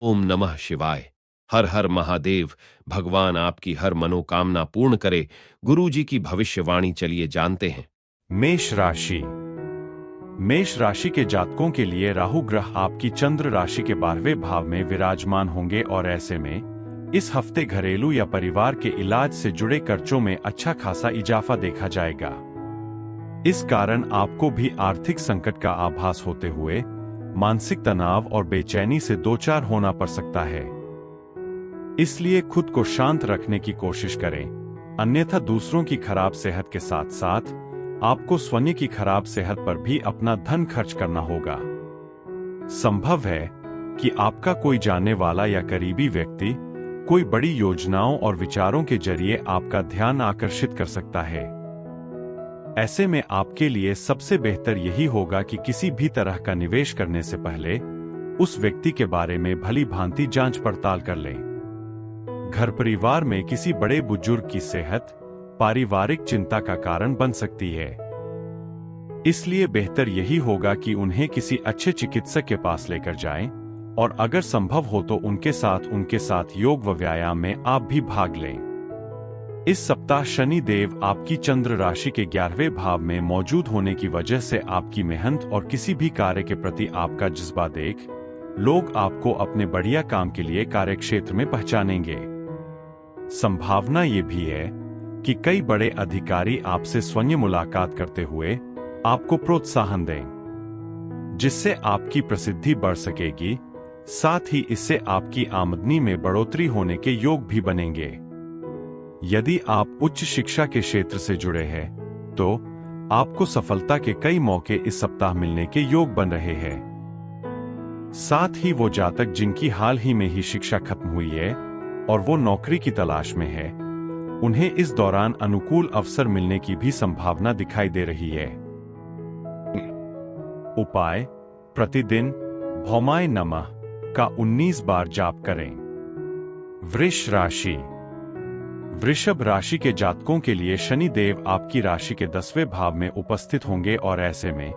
ओम नमः शिवाय। हर हर महादेव। भगवान आपकी हर मनोकामना पूर्ण करे। गुरु जी की भविष्यवाणी चलिए जानते हैं। मेष राशि। मेष राशि के जातकों के लिए राहु ग्रह आपकी चंद्र राशि के 12वें भाव में विराजमान होंगे और ऐसे में इस हफ्ते घरेलू या परिवार के इलाज से जुड़े खर्चों में अच्छा खासा इजाफा देखा जाएगा। इस कारण आपको भी आर्थिक संकट का आभास होते हुए मानसिक तनाव और बेचैनी से दो चार होना पड़ सकता है। इसलिए खुद को शांत रखने की कोशिश करें, अन्यथा दूसरों की खराब सेहत के साथ साथ आपको स्वयं की खराब सेहत पर भी अपना धन खर्च करना होगा। संभव है कि आपका कोई जानने वाला या करीबी व्यक्ति कोई बड़ी योजनाओं और विचारों के जरिए आपका ध्यान आकर्षित कर सकता है। ऐसे में आपके लिए सबसे बेहतर यही होगा कि किसी भी तरह का निवेश करने से पहले उस व्यक्ति के बारे में भली भांति जांच पड़ताल कर लें। घर परिवार में किसी बड़े बुजुर्ग की सेहत पारिवारिक चिंता का कारण बन सकती है। इसलिए बेहतर यही होगा कि उन्हें किसी अच्छे चिकित्सक के पास लेकर जाएं और अगर संभव हो तो उनके साथ योग व व्यायाम में आप भी भाग लें। इस सप्ताह शनि देव आपकी चंद्र राशि के 11वें भाव में मौजूद होने की वजह से आपकी मेहनत और किसी भी कार्य के प्रति आपका जज्बा देख लोग आपको अपने बढ़िया काम के लिए कार्यक्षेत्र में पहचानेंगे। संभावना ये भी है कि कई बड़े अधिकारी आपसे स्वयं मुलाकात करते हुए आपको प्रोत्साहन दें, जिससे आपकी प्रसिद्धि बढ़ सकेगी। साथ ही इससे आपकी आमदनी में बढ़ोतरी होने के योग भी बनेंगे। यदि आप उच्च शिक्षा के क्षेत्र से जुड़े हैं तो आपको सफलता के कई मौके इस सप्ताह मिलने के योग बन रहे हैं। साथ ही वो जातक जिनकी हाल ही में ही शिक्षा खत्म हुई है और वो नौकरी की तलाश में है, उन्हें इस दौरान अनुकूल अवसर मिलने की भी संभावना दिखाई दे रही है। उपाय: प्रतिदिन भौमाय नमः का 19 बार जाप करें। वृष राशि। वृषभ राशि के जातकों के लिए शनि देव आपकी राशि के 10वें भाव में उपस्थित होंगे और ऐसे में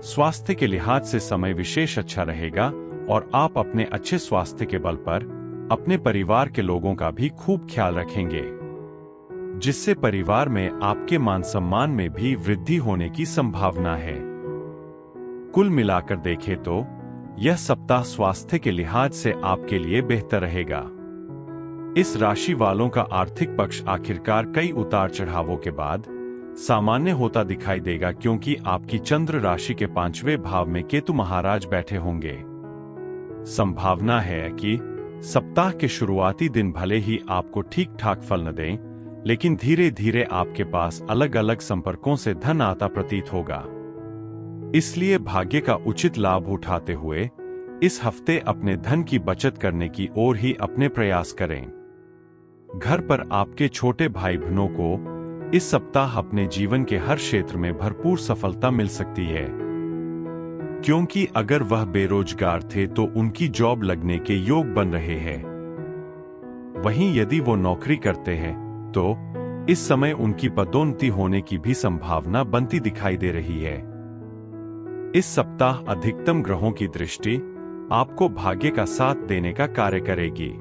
स्वास्थ्य के लिहाज से समय विशेष अच्छा रहेगा और आप अपने अच्छे स्वास्थ्य के बल पर अपने परिवार के लोगों का भी खूब ख्याल रखेंगे, जिससे परिवार में आपके मान सम्मान में भी वृद्धि होने की संभावना है। कुल मिलाकर देखें तो यह सप्ताह स्वास्थ्य के लिहाज से आपके लिए बेहतर रहेगा। इस राशि वालों का आर्थिक पक्ष आखिरकार कई उतार चढ़ावों के बाद सामान्य होता दिखाई देगा, क्योंकि आपकी चंद्र राशि के 5वें भाव में केतु महाराज बैठे होंगे। संभावना है कि सप्ताह के शुरुआती दिन भले ही आपको ठीक ठाक फल न दें, लेकिन धीरे धीरे आपके पास अलग अलग संपर्कों से धन आता प्रतीत होगा। इसलिए भाग्य का उचित लाभ उठाते हुए इस हफ्ते अपने धन की बचत करने की ओर ही अपने प्रयास करें। घर पर आपके छोटे भाई बहनों को इस सप्ताह अपने जीवन के हर क्षेत्र में भरपूर सफलता मिल सकती है, क्योंकि अगर वह बेरोजगार थे तो उनकी जॉब लगने के योग बन रहे हैं। वहीं यदि वो नौकरी करते हैं तो इस समय उनकी पदोन्नति होने की भी संभावना बनती दिखाई दे रही है। इस सप्ताह अधिकतम ग्रहों की दृष्टि आपको भाग्य का साथ देने का कार्य करेगी,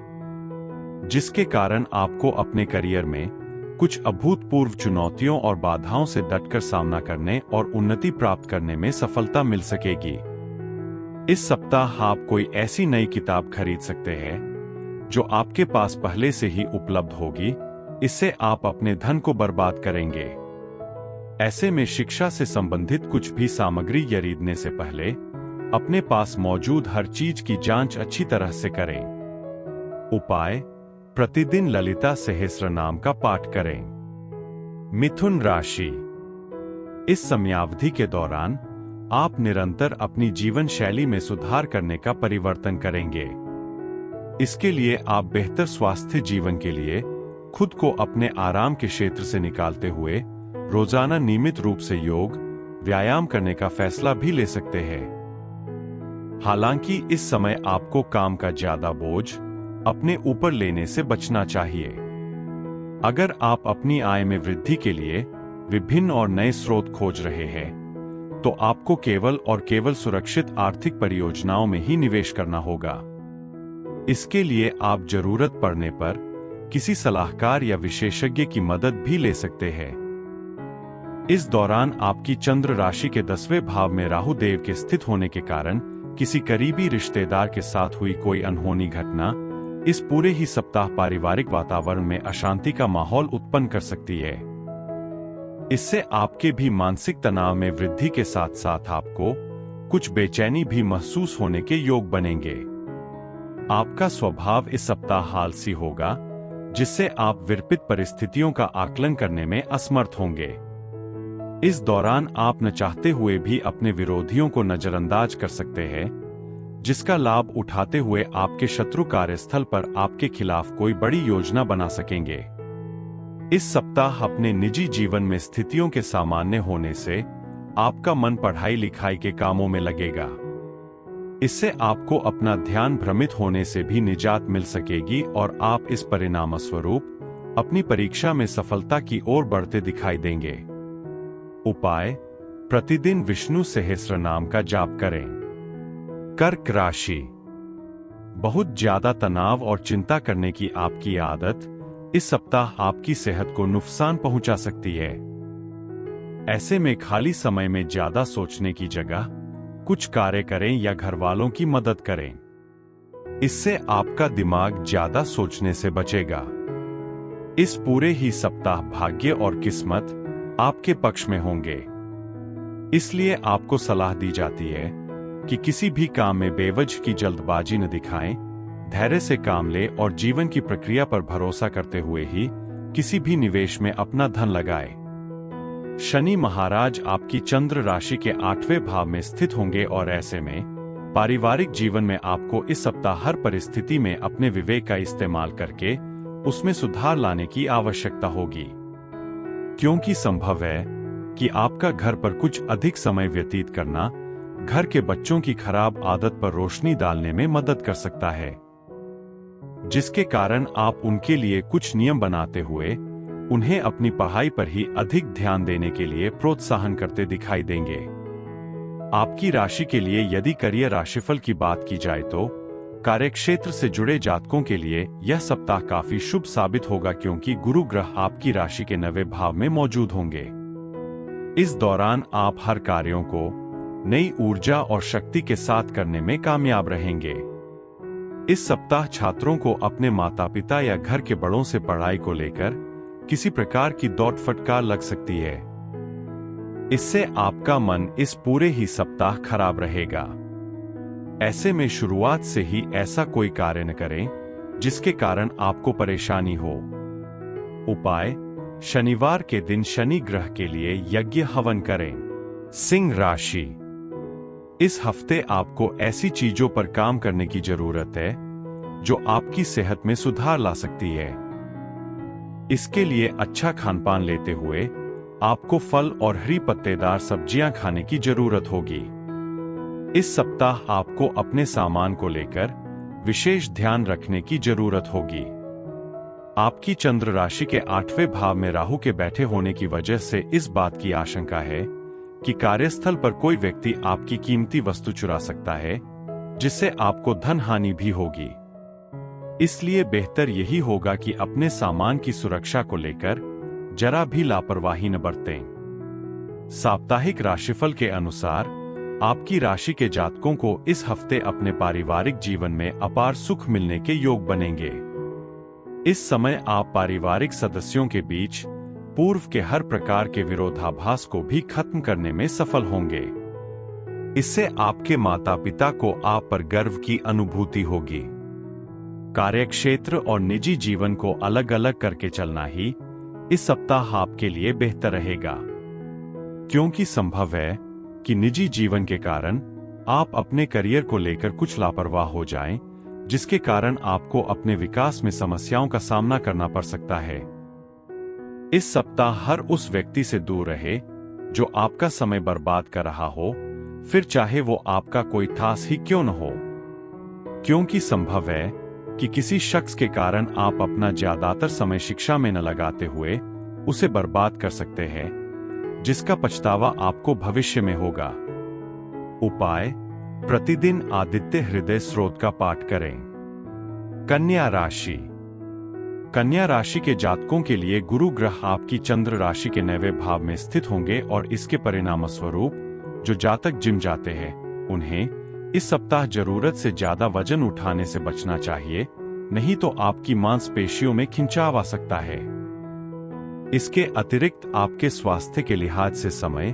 जिसके कारण आपको अपने करियर में कुछ अभूतपूर्व चुनौतियों और बाधाओं से डटकर सामना करने और उन्नति प्राप्त करने में सफलता मिल सकेगी। इस सप्ताह आप कोई ऐसी नई किताब खरीद सकते हैं जो आपके पास पहले से ही उपलब्ध होगी। इससे आप अपने धन को बर्बाद करेंगे। ऐसे में शिक्षा से संबंधित कुछ भी सामग्री खरीदने से पहले अपने पास मौजूद हर चीज की जांच अच्छी तरह से करें। उपाय: प्रतिदिन ललिता सहस्त्र नाम का पाठ करें। मिथुन राशि। इस समयावधि के दौरान आप निरंतर अपनी जीवन शैली में सुधार करने का परिवर्तन करेंगे। इसके लिए आप बेहतर स्वास्थ्य जीवन के लिए खुद को अपने आराम के क्षेत्र से निकालते हुए रोजाना नियमित रूप से योग व्यायाम करने का फैसला भी ले सकते हैं। हालांकि इस समय आपको काम का ज्यादा बोझ अपने ऊपर लेने से बचना चाहिए। अगर आप अपनी आय में वृद्धि के लिए विभिन्न और नए स्रोत खोज रहे हैं तो आपको केवल और केवल सुरक्षित आर्थिक परियोजनाओं में ही निवेश करना होगा। इसके लिए आप जरूरत पड़ने पर किसी सलाहकार या विशेषज्ञ की मदद भी ले सकते हैं। इस दौरान आपकी चंद्र राशि के 10वें भाव में राहु देव के स्थित होने के कारण किसी करीबी रिश्तेदार के साथ हुई कोई अनहोनी घटना इस पूरे ही सप्ताह पारिवारिक वातावरण में अशांति का माहौल उत्पन्न कर सकती है। इससे आपके भी मानसिक तनाव में वृद्धि के साथ साथ आपको कुछ बेचैनी भी महसूस होने के योग बनेंगे। आपका स्वभाव इस सप्ताह आलसी होगा, जिससे आप विपरीत परिस्थितियों का आकलन करने में असमर्थ होंगे। इस दौरान आप न चाहते हुए भी अपने विरोधियों को नजरअंदाज कर सकते हैं, जिसका लाभ उठाते हुए आपके शत्रु कार्यस्थल पर आपके खिलाफ कोई बड़ी योजना बना सकेंगे। इस सप्ताह अपने निजी जीवन में स्थितियों के सामान्य होने से आपका मन पढ़ाई लिखाई के कामों में लगेगा। इससे आपको अपना ध्यान भ्रमित होने से भी निजात मिल सकेगी और आप इस परिणाम स्वरूप अपनी परीक्षा में सफलता की ओर बढ़ते दिखाई देंगे। उपाय: प्रतिदिन विष्णु सहस्त्र नाम का जाप करें। कर्क राशि: बहुत ज्यादा तनाव और चिंता करने की आपकी आदत इस सप्ताह आपकी सेहत को नुकसान पहुंचा सकती है। ऐसे में खाली समय में ज्यादा सोचने की जगह कुछ कार्य करें या घर वालों की मदद करें। इससे आपका दिमाग ज्यादा सोचने से बचेगा। इस पूरे ही सप्ताह भाग्य और किस्मत आपके पक्ष में होंगे। इसलिए आपको सलाह दी जाती है कि किसी भी काम में बेवजह की जल्दबाजी न दिखाएं, धैर्य से काम लें और जीवन की प्रक्रिया पर भरोसा करते हुए ही किसी भी निवेश में अपना धन लगाएं। शनि महाराज आपकी चंद्र राशि के 8वें भाव में स्थित होंगे और ऐसे में पारिवारिक जीवन में आपको इस सप्ताह हर परिस्थिति में अपने विवेक का इस्तेमाल करके उसमें सुधार लाने की आवश्यकता होगी, क्योंकि संभव है कि आपका घर पर कुछ अधिक समय व्यतीत करना घर के बच्चों की खराब आदत पर रोशनी डालने में मदद कर सकता है, जिसके कारण आप उनके लिए कुछ नियम बनाते हुए उन्हें अपनी पढ़ाई पर ही अधिक ध्यान देने के लिए प्रोत्साहन करते दिखाई देंगे। आपकी राशि के लिए यदि करियर राशिफल की बात की जाए तो कार्यक्षेत्र से जुड़े जातकों के लिए यह सप्ताह काफी शुभ साबित होगा, क्योंकि गुरु ग्रह आपकी राशि के 9वें भाव में मौजूद होंगे। इस दौरान आप हर कार्यों को नई ऊर्जा और शक्ति के साथ करने में कामयाब रहेंगे। इस सप्ताह छात्रों को अपने माता पिता या घर के बड़ों से पढ़ाई को लेकर किसी प्रकार की दौड़ फटकार लग सकती है। इससे आपका मन इस पूरे ही सप्ताह खराब रहेगा। ऐसे में शुरुआत से ही ऐसा कोई कार्य न करें जिसके कारण आपको परेशानी हो। उपाय: शनिवार के दिन शनि ग्रह के लिए यज्ञ हवन करें। सिंह राशि: इस हफ्ते आपको ऐसी चीजों पर काम करने की जरूरत है जो आपकी सेहत में सुधार ला सकती है। इसके लिए अच्छा खानपान लेते हुए आपको फल और हरी पत्तेदार सब्जियां खाने की जरूरत होगी। इस सप्ताह आपको अपने सामान को लेकर विशेष ध्यान रखने की जरूरत होगी। आपकी चंद्र राशि के 8वें भाव में राहु के बैठे होने की वजह से इस बात की आशंका है कि कार्यस्थल पर कोई व्यक्ति आपकी कीमती वस्तु चुरा सकता है, जिससे आपको धन हानि भी होगी। इसलिए बेहतर यही होगा कि अपने सामान की सुरक्षा को लेकर जरा भी लापरवाही न बरतें। साप्ताहिक राशिफल के अनुसार आपकी राशि के जातकों को इस हफ्ते अपने पारिवारिक जीवन में अपार सुख मिलने के योग बनेंगे। इस समय आप पारिवारिक सदस्यों के बीच पूर्व के हर प्रकार के विरोधाभास को भी खत्म करने में सफल होंगे। इससे आपके माता पिता को आप पर गर्व की अनुभूति होगी। कार्यक्षेत्र और निजी जीवन को अलग अलग करके चलना ही इस सप्ताह आपके लिए बेहतर रहेगा, क्योंकि संभव है कि निजी जीवन के कारण आप अपने करियर को लेकर कुछ लापरवाह हो जाएं, जिसके कारण आपको अपने विकास में समस्याओं का सामना करना पड़ सकता है। इस सप्ताह हर उस व्यक्ति से दूर रहे जो आपका समय बर्बाद कर रहा हो, फिर चाहे वो आपका कोई खास ही क्यों न हो, क्योंकि संभव है कि किसी शख्स के कारण आप अपना ज्यादातर समय शिक्षा में न लगाते हुए उसे बर्बाद कर सकते हैं, जिसका पछतावा आपको भविष्य में होगा। उपाय: प्रतिदिन आदित्य हृदय स्रोत का पाठ करें। कन्या राशि। कन्या राशि के जातकों के लिए गुरु ग्रह आपकी चंद्र राशि के 9वें भाव में स्थित होंगे और इसके परिणामस्वरूप जो जातक जिम जाते हैं उन्हें इस सप्ताह जरूरत से ज्यादा वजन उठाने से बचना चाहिए, नहीं तो आपकी मांसपेशियों में खिंचाव आ सकता है। इसके अतिरिक्त आपके स्वास्थ्य के लिहाज से समय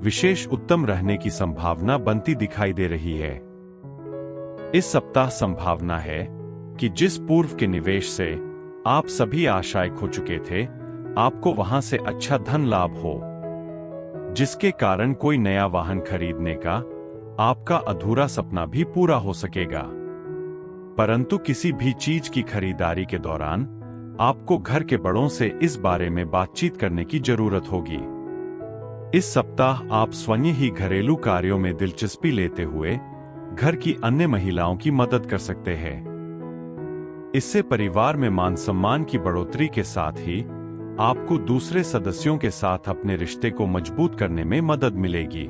विशेष उत्तम रहने की संभावना बनती दिखाई दे रही है। इस सप्ताह संभावना है कि जिस पूर्व के निवेश से आप सभी आशाएं खो चुके थे, आपको वहां से अच्छा धन लाभ हो, जिसके कारण कोई नया वाहन खरीदने का आपका अधूरा सपना भी पूरा हो सकेगा। परंतु किसी भी चीज की खरीदारी के दौरान आपको घर के बड़ों से इस बारे में बातचीत करने की जरूरत होगी। इस सप्ताह आप स्वयं ही घरेलू कार्यों में दिलचस्पी लेते हुए घर की अन्य महिलाओं की मदद कर सकते हैं। इससे परिवार में मान सम्मान की बढ़ोतरी के साथ ही आपको दूसरे सदस्यों के साथ अपने रिश्ते को मजबूत करने में मदद मिलेगी।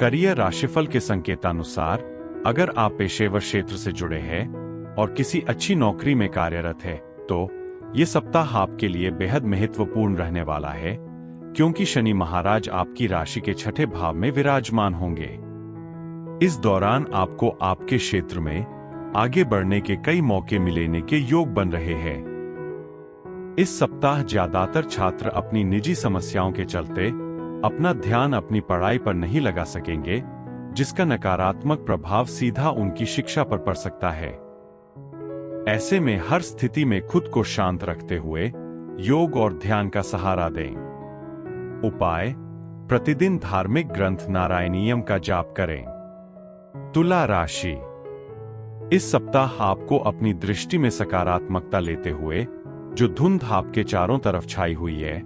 करियर राशिफल के संकेतानुसार अगर आप पेशेवर क्षेत्र से जुड़े हैं और किसी अच्छी नौकरी में कार्यरत हैं, तो ये सप्ताह आपके लिए बेहद महत्वपूर्ण रहने वाला है, क्योंकि शनि महाराज आपकी राशि के 6ठे भाव में विराजमान होंगे। इस दौरान आपको आपके क्षेत्र में आगे बढ़ने के कई मौके मिलने के योग बन रहे हैं। इस सप्ताह ज्यादातर छात्र अपनी निजी समस्याओं के चलते अपना ध्यान अपनी पढ़ाई पर नहीं लगा सकेंगे, जिसका नकारात्मक प्रभाव सीधा उनकी शिक्षा पर पड़ सकता है। ऐसे में हर स्थिति में खुद को शांत रखते हुए योग और ध्यान का सहारा दें। उपाय: प्रतिदिन धार्मिक ग्रंथ नारायणीयम का जाप करें। तुला राशि। इस सप्ताह आपको अपनी दृष्टि में सकारात्मकता लेते हुए जो धुंध आपके चारों तरफ छाई हुई है,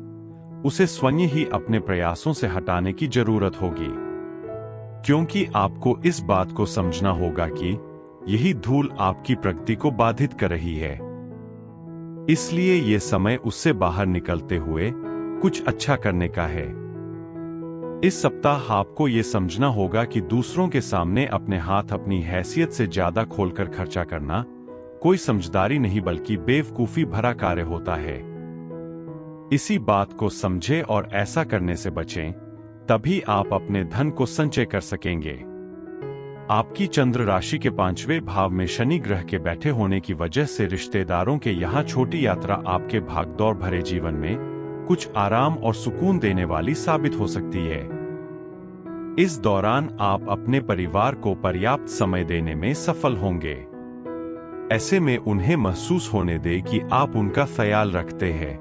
उसे स्वयं ही अपने प्रयासों से हटाने की जरूरत होगी, क्योंकि आपको इस बात को समझना होगा कि यही धूल आपकी प्रगति को बाधित कर रही है। इसलिए ये समय उससे बाहर निकलते हुए कुछ अच्छा करने का है। इस सप्ताह आपको ये समझना होगा कि दूसरों के सामने अपने हाथ अपनी हैसियत से ज्यादा खोलकर खर्चा करना कोई समझदारी नहीं बल्कि बेवकूफी भरा कार्य होता है। इसी बात को समझें और ऐसा करने से बचें, तभी आप अपने धन को संचय कर सकेंगे। आपकी चंद्र राशि के 5वें भाव में शनि ग्रह के बैठे होने की वजह से रिश्तेदारों के यहाँ छोटी यात्रा आपके भागदौड़ भरे जीवन में कुछ आराम और सुकून देने वाली साबित हो सकती है। इस दौरान आप अपने परिवार को पर्याप्त समय देने में सफल होंगे। ऐसे में उन्हें महसूस होने दें कि आप उनका ख्याल रखते हैं।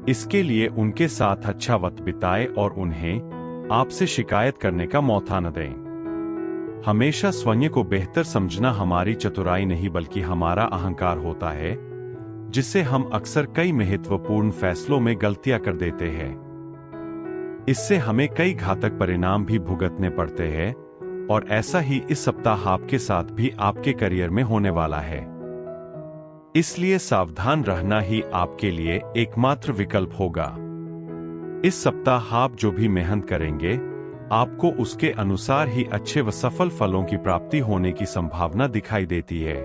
इसके लिए उनके साथ अच्छा वक्त बिताएं और उन्हें आपसे शिकायत करने का मौका न दें। हमेशा स्वयं को बेहतर समझना हमारी चतुराई नहीं बल्कि हमारा अहंकार होता है, जिससे हम अक्सर कई महत्वपूर्ण फैसलों में गलतियां कर देते हैं। इससे हमें कई घातक परिणाम भी भुगतने पड़ते हैं, और ऐसा ही इस सप्ताह आपके साथ भी आपके करियर में होने वाला है। इसलिए सावधान रहना ही आपके लिए एकमात्र विकल्प होगा। इस सप्ताह आप जो भी मेहनत करेंगे, आपको उसके अनुसार ही अच्छे व सफल फलों की प्राप्ति होने की संभावना दिखाई देती है।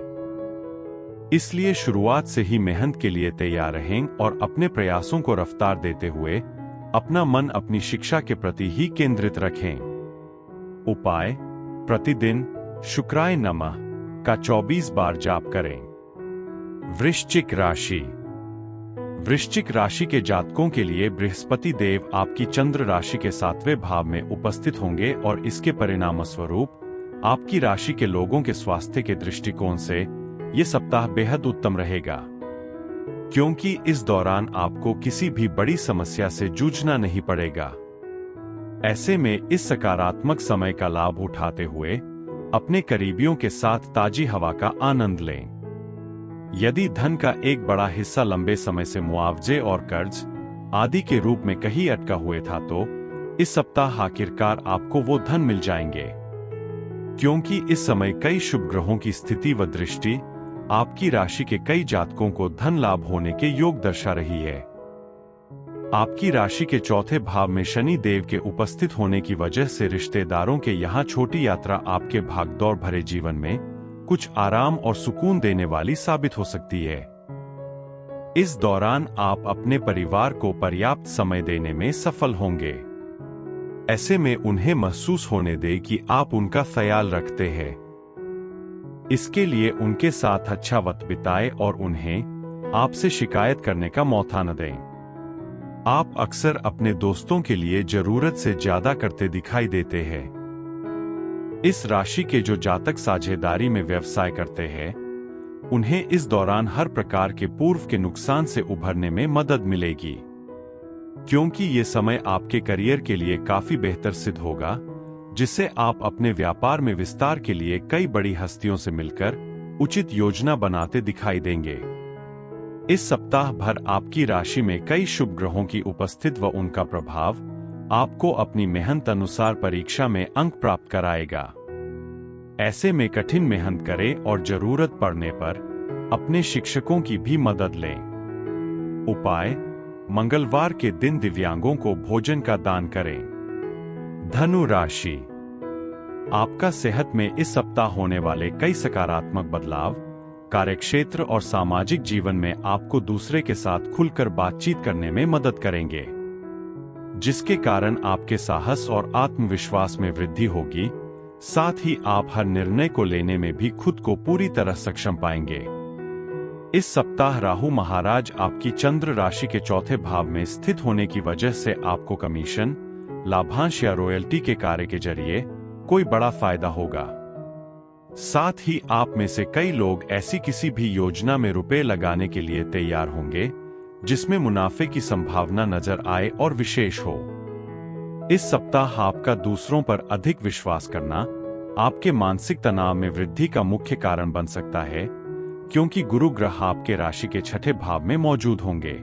इसलिए शुरुआत से ही मेहनत के लिए तैयार रहें और अपने प्रयासों को रफ्तार देते हुए अपना मन अपनी शिक्षा के प्रति ही केंद्रित रखें। उपाय: प्रतिदिन शुक्राय नमः का 24 बार जाप करें। वृश्चिक राशि। वृश्चिक राशि के जातकों के लिए बृहस्पति देव आपकी चंद्र राशि के 7वें भाव में उपस्थित होंगे और इसके परिणामस्वरूप आपकी राशि के लोगों के स्वास्थ्य के दृष्टिकोण से ये सप्ताह बेहद उत्तम रहेगा, क्योंकि इस दौरान आपको किसी भी बड़ी समस्या से जूझना नहीं पड़ेगा। ऐसे में इस सकारात्मक समय का लाभ उठाते हुए अपने करीबियों के साथ ताजी हवा का आनंद लें। यदि धन का एक बड़ा हिस्सा लंबे समय से मुआवजे और कर्ज आदि के रूप में कहीं अटका हुए था, तो इस सप्ताह आखिरकार आपको वो धन मिल जाएंगे, क्योंकि इस समय कई शुभ ग्रहों की स्थिति व दृष्टि आपकी राशि के कई जातकों को धन लाभ होने के योग दर्शा रही है। आपकी राशि के 4थे भाव में शनि देव के उपस्थित होने की वजह से रिश्तेदारों के यहाँ छोटी यात्रा आपके भागदौड़ भरे जीवन में कुछ आराम और सुकून देने वाली साबित हो सकती है। इस दौरान आप अपने परिवार को पर्याप्त समय देने में सफल होंगे। ऐसे में उन्हें महसूस होने दें कि आप उनका ख्याल रखते हैं। इसके लिए उनके साथ अच्छा वक्त बिताएं और उन्हें आपसे शिकायत करने का मौका न दें। आप अक्सर अपने दोस्तों के लिए जरूरत से ज्यादा करते दिखाई देते हैं। इस राशि के जो जातक साझेदारी में व्यवसाय करते हैं, उन्हें इस दौरान हर प्रकार के पूर्व के नुकसान से उभरने में मदद मिलेगी, क्योंकि ये समय आपके करियर के लिए काफी बेहतर सिद्ध होगा, जिससे आप अपने व्यापार में विस्तार के लिए कई बड़ी हस्तियों से मिलकर उचित योजना बनाते दिखाई देंगे। इस सप्ताह भर आपकी राशि में कई शुभ ग्रहों की उपस्थिति व उनका प्रभाव आपको अपनी मेहनत अनुसार परीक्षा में अंक प्राप्त कराएगा। ऐसे में कठिन मेहनत करें और जरूरत पड़ने पर अपने शिक्षकों की भी मदद लें। उपाय: मंगलवार के दिन दिव्यांगों को भोजन का दान करें। धनु राशि, आपका सेहत में इस सप्ताह होने वाले कई सकारात्मक बदलाव कार्यक्षेत्र और सामाजिक जीवन में आपको दूसरे के साथ खुलकर बातचीत करने में मदद करेंगे, जिसके कारण आपके साहस और आत्मविश्वास में वृद्धि होगी। साथ ही आप हर निर्णय को लेने में भी खुद को पूरी तरह सक्षम पाएंगे। इस सप्ताह राहु महाराज आपकी चंद्र राशि के चौथे भाव में स्थित होने की वजह से आपको कमीशन, लाभांश या रॉयल्टी के कार्य के जरिए कोई बड़ा फायदा होगा। साथ ही आप में से कई लोग ऐसी किसी भी योजना में रुपए लगाने के लिए तैयार होंगे जिसमें मुनाफे की संभावना नजर आए और विशेष हो। इस सप्ताह आपका दूसरों पर अधिक विश्वास करना आपके मानसिक तनाव में वृद्धि का मुख्य कारण बन सकता है, क्योंकि गुरु ग्रह आपके राशि के छठे भाव में मौजूद होंगे।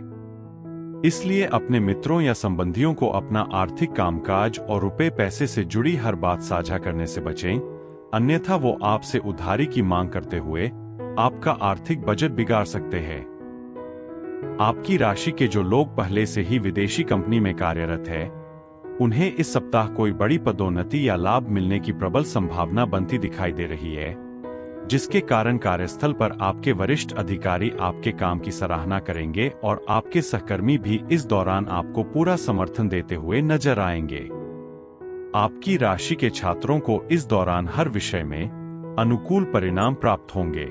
इसलिए अपने मित्रों या संबंधियों को अपना आर्थिक कामकाज और रुपए पैसे से जुड़ी हर बात साझा करने से बचें, अन्यथा वो आपसे उधारी की मांग करते हुए आपका आर्थिक बजट बिगाड़ सकते हैं। आपकी राशि के जो लोग पहले से ही विदेशी कंपनी में कार्यरत है, उन्हें इस सप्ताह कोई बड़ी पदोन्नति या लाभ मिलने की प्रबल संभावना बनती दिखाई दे रही है, जिसके कारण कार्यस्थल पर आपके वरिष्ठ अधिकारी आपके काम की सराहना करेंगे और आपके सहकर्मी भी इस दौरान आपको पूरा समर्थन देते हुए नजर आएंगे। आपकी राशि के छात्रों को इस दौरान हर विषय में अनुकूल परिणाम प्राप्त होंगे।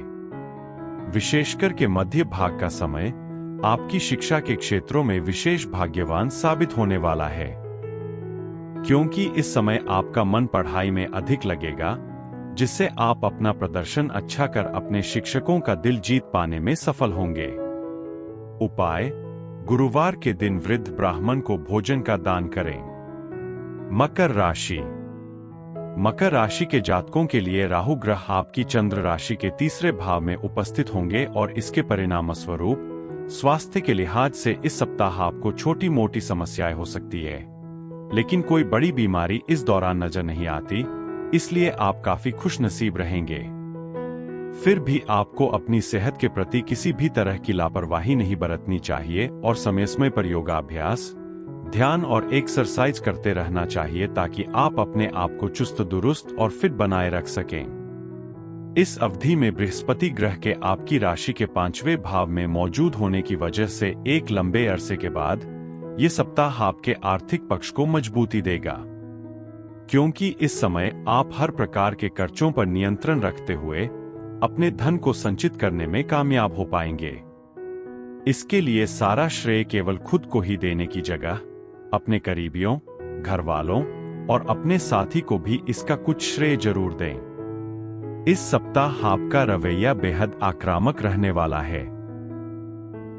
विशेषकर के मध्य भाग का समय आपकी शिक्षा के क्षेत्रों में विशेष भाग्यवान साबित होने वाला है, क्योंकि इस समय आपका मन पढ़ाई में अधिक लगेगा, जिससे आप अपना प्रदर्शन अच्छा कर अपने शिक्षकों का दिल जीत पाने में सफल होंगे। उपाय: गुरुवार के दिन वृद्ध ब्राह्मण को भोजन का दान करें। मकर राशि, मकर राशि के जातकों के लिए राहु ग्रह आपकी चंद्र राशि के तीसरे भाव में उपस्थित होंगे और इसके परिणाम स्वरूप स्वास्थ्य के लिहाज से इस सप्ताह आपको छोटी मोटी समस्याएं हो सकती है, लेकिन कोई बड़ी बीमारी इस दौरान नजर नहीं आती, इसलिए आप काफी खुशनसीब रहेंगे। फिर भी आपको अपनी सेहत के प्रति किसी भी तरह की लापरवाही नहीं बरतनी चाहिए और समय समय पर योगाभ्यास, ध्यान और एक्सरसाइज करते रहना चाहिए ताकि आप अपने आप को चुस्त दुरुस्त और फिट बनाए रख सकें। इस अवधि में बृहस्पति ग्रह के आपकी राशि के 5वें भाव में मौजूद होने की वजह से एक लंबे अरसे के बाद ये सप्ताह आपके आर्थिक पक्ष को मजबूती देगा, क्योंकि इस समय आप हर प्रकार के खर्चों पर नियंत्रण रखते हुए अपने धन को संचित करने में कामयाब हो पाएंगे। इसके लिए सारा श्रेय केवल खुद को ही देने की जगह अपने करीबियों, घर वालों और अपने साथी को भी इसका कुछ श्रेय जरूर दें। इस सप्ताह आपका रवैया बेहद आक्रामक रहने वाला है,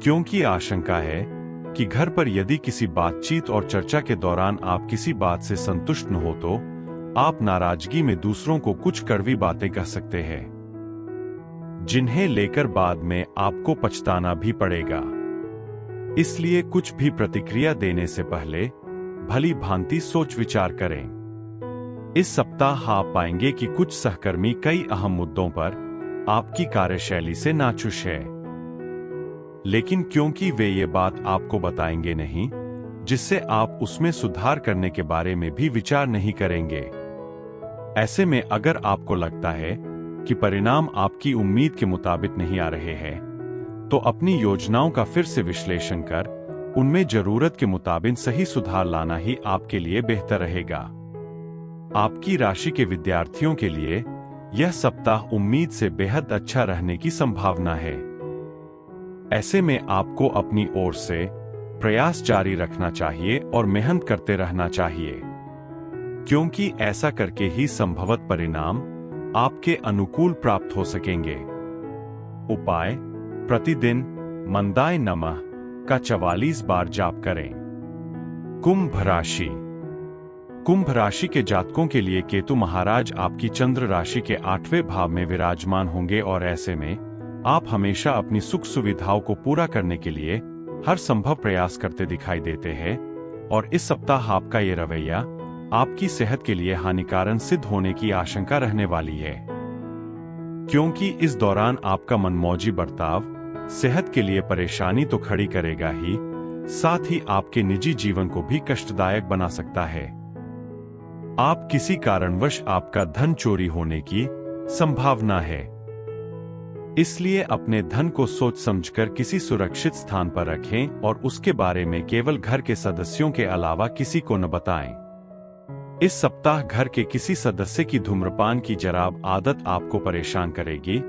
क्योंकि आशंका है कि घर पर यदि किसी बातचीत और चर्चा के दौरान आप किसी बात से संतुष्ट न हो तो आप नाराजगी में दूसरों को कुछ कड़वी बातें कह सकते हैं, जिन्हें लेकर बाद में आपको पछताना भी पड़ेगा। इसलिए कुछ भी प्रतिक्रिया देने से पहले भली भांति सोच विचार करें। इस सप्ताह आप पाएंगे कि कुछ सहकर्मी कई अहम मुद्दों पर आपकी कार्यशैली से नाखुश है, लेकिन क्योंकि वे ये बात आपको बताएंगे नहीं, जिससे आप उसमें सुधार करने के बारे में भी विचार नहीं करेंगे। ऐसे में अगर आपको लगता है कि परिणाम आपकी उम्मीद के मुताबिक नहीं आ रहे हैं, तो अपनी योजनाओं का फिर से विश्लेषण कर उनमें जरूरत के मुताबिक सही सुधार लाना ही आपके लिए बेहतर रहेगा। आपकी राशि के विद्यार्थियों के लिए यह सप्ताह उम्मीद से बेहद अच्छा रहने की संभावना है। ऐसे में आपको अपनी ओर से प्रयास जारी रखना चाहिए और मेहनत करते रहना चाहिए, क्योंकि ऐसा करके ही संभवत परिणाम आपके अनुकूल प्राप्त हो सकेंगे। उपाय: प्रतिदिन मंदाय नमः का 44 बार जाप करें। कुंभ राशि। कुंभ राशि के जातकों के लिए केतु महाराज आपकी चंद्र राशि के 8वें भाव में विराजमान होंगे और ऐसे में आप हमेशा अपनी सुख सुविधाओं को पूरा करने के लिए हर संभव प्रयास करते दिखाई देते हैं और इस सप्ताह आपका ये रवैया आपकी सेहत के लिए हानिकारक सिद्ध होने की आशंका रहने वाली है, क्योंकि इस दौरान आपका मनमौजी बर्ताव सेहत के लिए परेशानी तो खड़ी करेगा ही, साथ ही आपके निजी जीवन को भी कष्टदायक बना सकता है। आप किसी कारणवश आपका धन चोरी होने की संभावना है, इसलिए अपने धन को सोच समझकर किसी सुरक्षित स्थान पर रखें और उसके बारे में केवल घर के सदस्यों के अलावा किसी को न बताएं। इस सप्ताह घर के किसी सदस्य की धूम्रपान की जराब आदत आपको परेशान करेगी,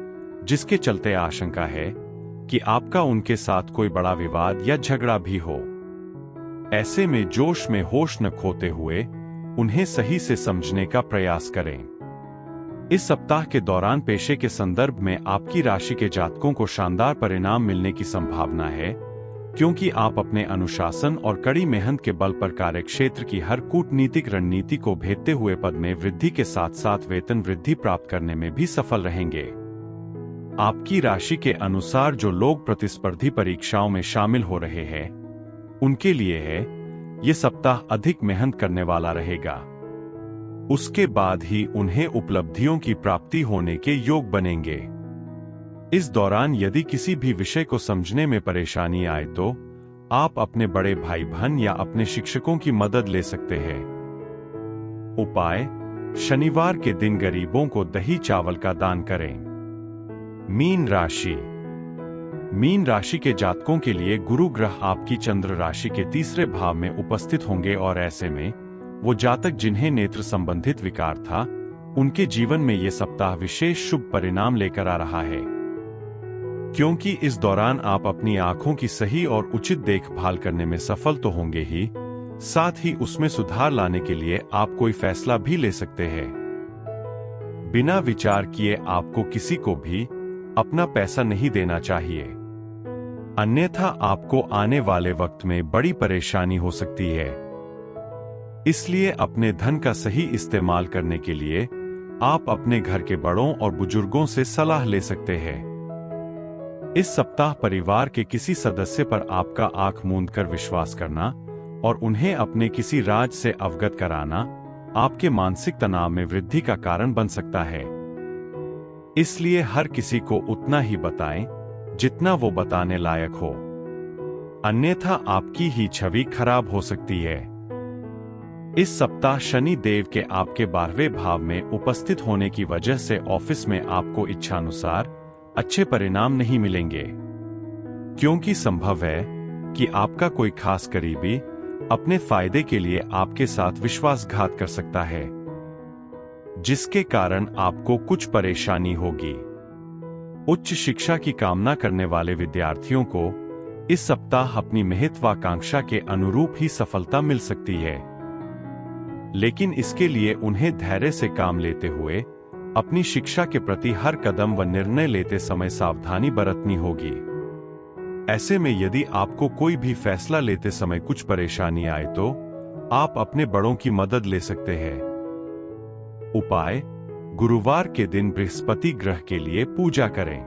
जिसके चलते आशंका है कि आपका उनके साथ कोई बड़ा विवाद या झगड़ा भी हो। ऐसे में जोश में होश न खोते हुए उन्हें सही से समझने का प्रयास करें। इस सप्ताह के दौरान पेशे के संदर्भ में आपकी राशि के जातकों को शानदार परिणाम मिलने की संभावना है, क्योंकि आप अपने अनुशासन और कड़ी मेहनत के बल पर कार्यक्षेत्र की हर कूटनीतिक रणनीति को भेदते हुए पद में वृद्धि के साथ साथ वेतन वृद्धि प्राप्त करने में भी सफल रहेंगे। आपकी राशि के अनुसार जो लोग प्रतिस्पर्धी परीक्षाओं में शामिल हो रहे हैं, उनके लिए है ये सप्ताह अधिक मेहनत करने वाला रहेगा। उसके बाद ही उन्हें उपलब्धियों की प्राप्ति होने के योग बनेंगे। इस दौरान यदि किसी भी विषय को समझने में परेशानी आए तो आप अपने बड़े भाई बहन या अपने शिक्षकों की मदद ले सकते हैं। उपाय: शनिवार के दिन गरीबों को दही चावल का दान करें। मीन राशि। मीन राशि के जातकों के लिए गुरु ग्रह आपकी चंद्र राशि के 3रे भाव में उपस्थित होंगे और ऐसे में वो जातक जिन्हें नेत्र संबंधित विकार था, उनके जीवन में ये सप्ताह विशेष शुभ परिणाम लेकर आ रहा है, क्योंकि इस दौरान आप अपनी आंखों की सही और उचित देखभाल करने में सफल तो होंगे ही, साथ ही उसमें सुधार लाने के लिए आप कोई फैसला भी ले सकते हैं। बिना विचार किए आपको किसी को भी अपना पैसा नहीं देना चाहिए, अन्यथा आपको आने वाले वक्त में बड़ी परेशानी हो सकती है। इसलिए अपने धन का सही इस्तेमाल करने के लिए आप अपने घर के बड़ों और बुजुर्गों से सलाह ले सकते हैं। इस सप्ताह परिवार के किसी सदस्य पर आपका आंख मूंद कर विश्वास करना और उन्हें अपने किसी राज से अवगत कराना आपके मानसिक तनाव में वृद्धि का कारण बन सकता है। इसलिए हर किसी को उतना ही बताएं जितना वो बताने लायक हो, अन्यथा आपकी ही छवि खराब हो सकती है। इस सप्ताह शनि देव के आपके 12वें भाव में उपस्थित होने की वजह से ऑफिस में आपको इच्छानुसार अच्छे परिणाम नहीं मिलेंगे, क्योंकि संभव है कि आपका कोई खास करीबी अपने फायदे के लिए आपके साथ विश्वासघात कर सकता है, जिसके कारण आपको कुछ परेशानी होगी। उच्च शिक्षा की कामना करने वाले विद्यार्थियों को इस सप्ताह अपनी महत्वाकांक्षा के अनुरूप ही सफलता मिल सकती है, लेकिन इसके लिए उन्हें धैर्य से काम लेते हुए अपनी शिक्षा के प्रति हर कदम व निर्णय लेते समय सावधानी बरतनी होगी। ऐसे में यदि आपको कोई भी फैसला लेते समय कुछ परेशानी आए तो आप अपने बड़ों की मदद ले सकते हैं। उपाय: गुरुवार के दिन बृहस्पति ग्रह के लिए पूजा करें।